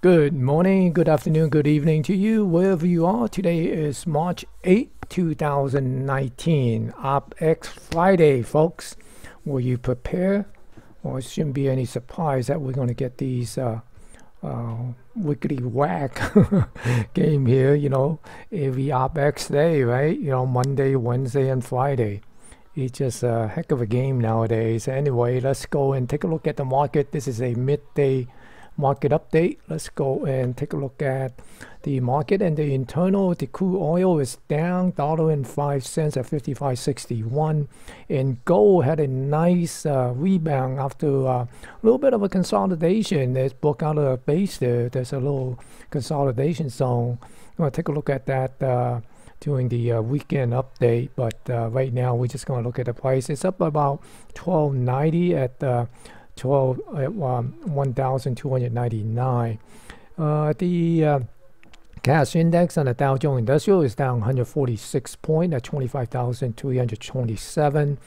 Good morning, good afternoon, good evening to you, wherever you are. Today is March 8, 2019, OpX Friday, folks. Will you prepare? Well, it shouldn't be any surprise that we're going to get these wickety whack game here, every OpX day, right? Monday, Wednesday, and Friday. It's just a heck of a game nowadays. Anyway, let's go and take a look at the market. This is a midday market update. Let's go and take a look at the market and the internal. The crude oil is down $1.05 at 55.61, and gold had a nice rebound after a little bit of a consolidation. There's broke out of a base there. There's a little consolidation zone. I'm going to take a look at that during the weekend update, but right now we're just going to look at the price. It's up about $12.90 at 1,299. The cash index on the Dow Jones Industrial is down 146 points at 25,327.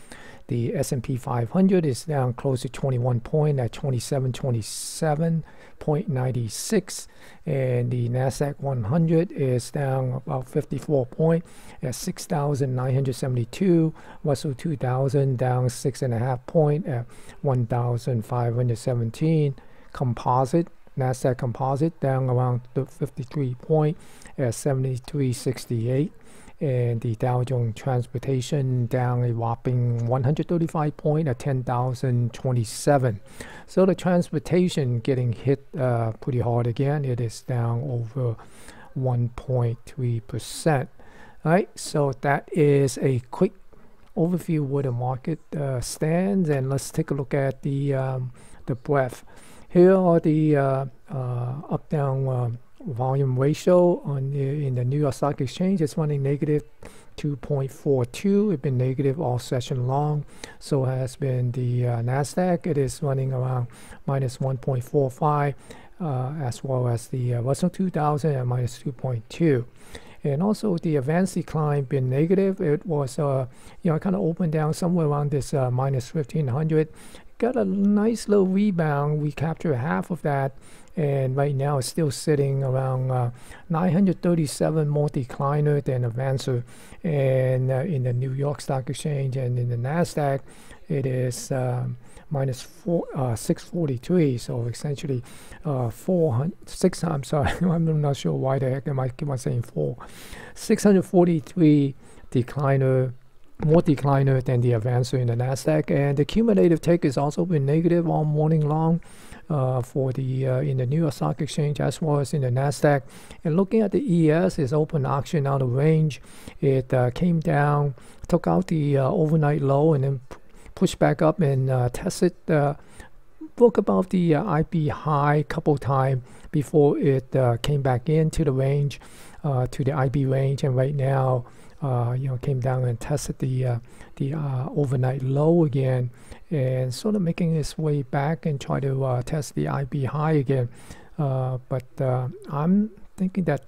The S&P 500 is down close to 21 points at 27.96, and the Nasdaq 100 is down about 54 points at 6,972. Russell 2000 down 6.5 points at 1,517. Composite, Nasdaq Composite down around 53 points at 73.68. And the Dow Jones Transportation down a whopping 135 points at 10,027. So the transportation getting hit pretty hard again. It is down over 1.3%. All right, so that is a quick overview where the market stands, and let's take a look at the breadth. Here are the up-down volume ratio in the New York Stock Exchange. It's running negative 2.42. It's been negative all session long. So has been the Nasdaq. It is running around minus 1.45, as well as the Russell 2000 at minus 2.2. And also the advanced decline been negative. It was kind of opened down somewhere around this minus 1500. Got a nice little rebound. We captured half of that, and right now it's still sitting around 937 more decliner than advancer. And in the New York Stock Exchange and in the Nasdaq, it is minus 643. So essentially 6. I'm sorry, I'm not sure why the heck am I keep on saying 4. 643 decliner. More decliner than the advancer in the Nasdaq, and the cumulative tick has also been negative all morning long for the in the New York Stock Exchange as well as in the Nasdaq. And looking at the ES, is open auction out of range. It came down, took out the overnight low, and then pushed back up and tested. Broke above the IP high a couple times before it came back into the range, to the IP range, and right now. Came down and tested the overnight low again, and sort of making its way back and try to test the IP high again. But I'm thinking that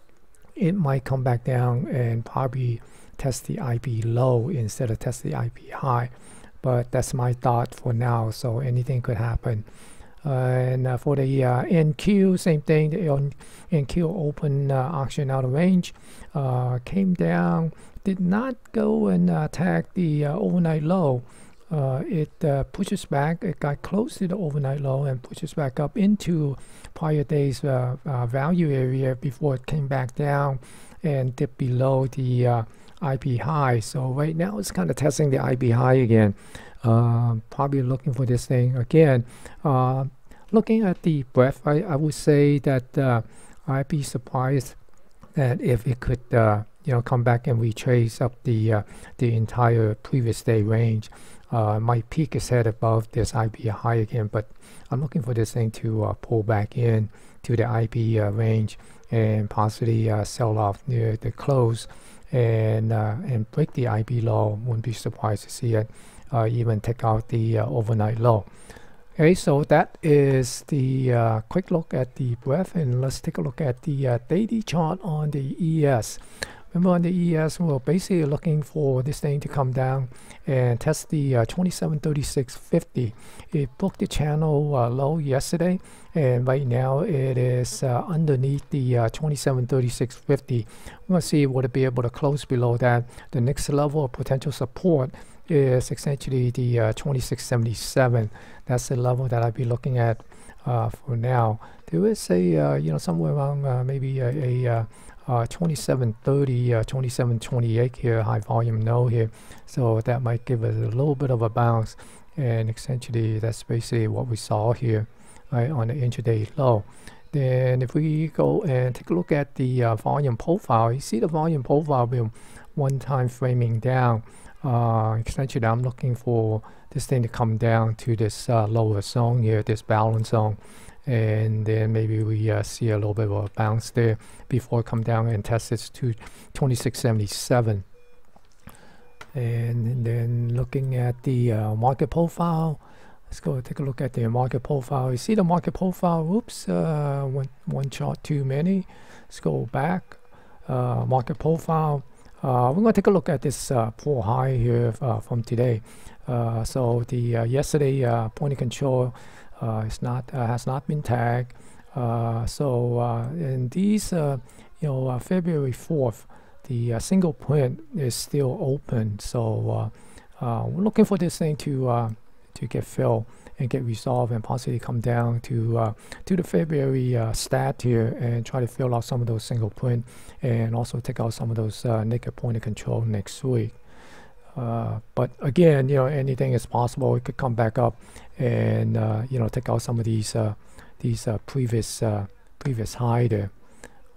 it might come back down and probably test the IP low instead of test the IP high. But that's my thought for now. So anything could happen. And for the NQ, same thing. The NQ open auction out of range, came down, did not go and attack the overnight low. It pushes back. It got close to the overnight low and pushes back up into prior days value area before it came back down and dipped below the IP high. So right now it's kind of testing the IP high again. Probably looking for this thing again. Looking at the breadth, I would say that I'd be surprised that if it could come back and retrace up the entire previous day range. My peak is set above this IP high again, but I'm looking for this thing to pull back in to the IP range and possibly sell off near the close and break the IP low. Wouldn't be surprised to see it even take out the overnight low. Okay, so that is the quick look at the breadth, and let's take a look at the daily chart on the ES. Remember on the ES, we're basically looking for this thing to come down and test the 2736.50. It broke the channel low yesterday, and right now it is underneath the 2736.50. We're going to see would it be able to close below that. The next level of potential support is essentially the 2677. That's the level that I'll be looking at for now. There is a somewhere around maybe a 2730, 2728 here, high volume node here, so that might give us a little bit of a bounce, and essentially that's basically what we saw here, right, on the intraday low. Then if we go and take a look at the volume profile, you see the volume profile being one time framing down. Essentially I'm looking for this thing to come down to this lower zone here, this balance zone, and then maybe we see a little bit of a bounce there before it come down and test this to 2677. And then looking at the market profile, let's go take a look at the market profile. You see the market profile, oops, one chart too many. Let's go back, market profile. We're going to take a look at this poor high here from today. So the yesterday point of control has not been tagged. And these February 4th, the single print is still open. So we're looking for this thing to get filled and get resolved and possibly come down to the February stat here and try to fill out some of those single print and also take out some of those naked point of control next week. But again, anything is possible. It could come back up and take out some of these previous high there.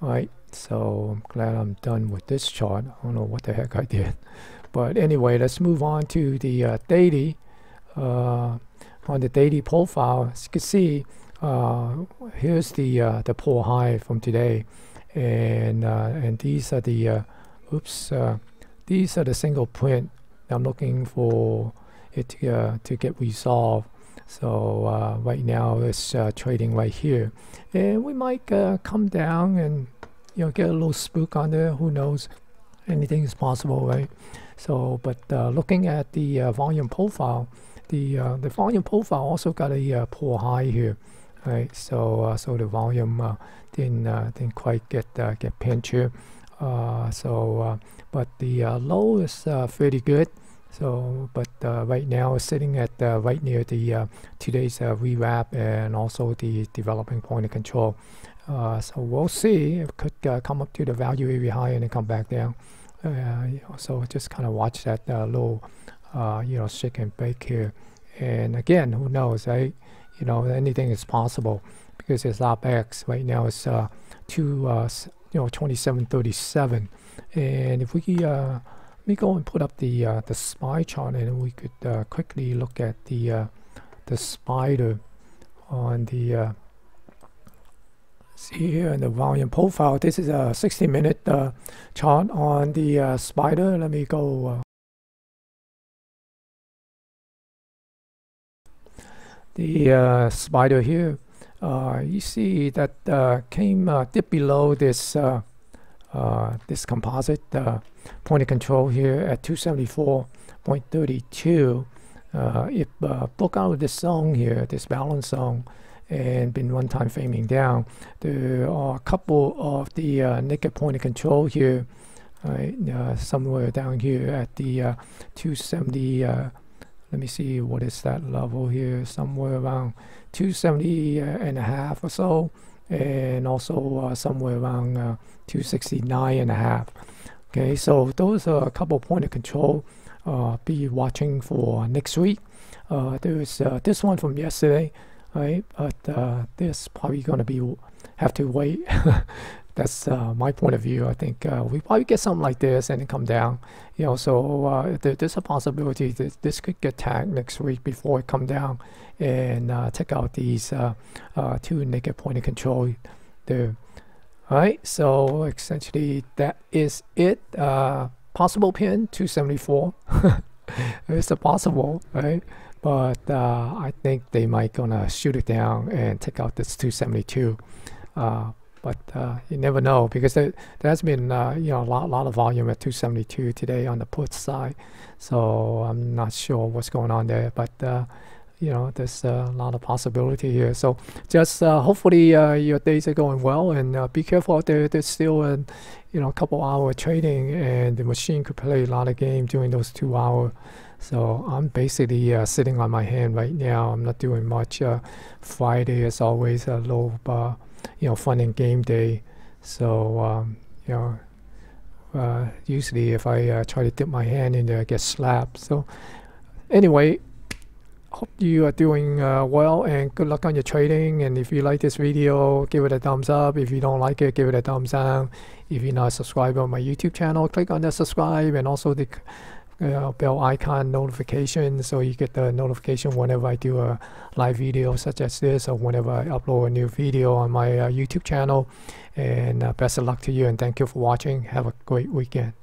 All right, so I'm glad I'm done with this chart. I don't know what the heck I did, but anyway, let's move on to the DEDI. On the DEDI profile, as you can see, here's the poor high from today, and these are the these are the single print. I'm looking for it to get resolved. So right now it's trading right here, and we might come down and get a little spook on there. Who knows? Anything is possible, right? So, but looking at the volume profile, the volume profile also got a poor high here, right? So so the volume didn't quite get pinched here. But the low is pretty good. So, but right now it's sitting at right near the today's rewrap and also the developing point of control. So we'll see. It could come up to the value area high and then come back down. So just kind of watch that low, shake and bake here. And again, who knows, right? Anything is possible because it's OpEx right now. It's 2737, and if we let me go and put up the SPY chart, and we could quickly look at the spider on the see here in the volume profile. This is a 60-minute chart on the spider. Let me go the spider here. You see that came dip below this this composite point of control here at 274.32. It broke out of this zone here, this balance zone, and been one time framing down. There are a couple of the naked point of control here, right, somewhere down here at the 270. Let me see, what is that level here? Somewhere around 270 and a half or so, and also somewhere around 269 and a half. Okay, so those are a couple point of control. Be watching for next week. There's this one from yesterday, right? But this probably gonna have to wait. That's my point of view. I think we probably get something like this and then come down. So there's a possibility that this could get tagged next week before it come down and take out these two naked point of control there. All right, so essentially that is it. Possible pin 274. It's a possible, right? But I think they might gonna shoot it down and take out this 272. but you never know, because there's been you know, a lot of volume at 272 today on the put side, so I'm not sure what's going on there, but you know, there's a lot of possibility here. So just hopefully your days are going well, and be careful out there. There's still you know, a couple hour trading, and the machine could play a lot of game during those 2 hours. So I'm basically sitting on my hand right now. I'm not doing much. Friday is always a low, you know, fun and game day. So you know, usually if I try to dip my hand in there, I get slapped. So anyway, hope you are doing well, and good luck on your trading. And if you like this video, give it a thumbs up. If you don't like it, give it a thumbs down. If you're not subscribed on my YouTube channel, click on the subscribe, and also the bell icon notification, so you get the notification whenever I do a live video such as this, or whenever I upload a new video on my YouTube channel. And best of luck to you, and thank you for watching. Have a great weekend.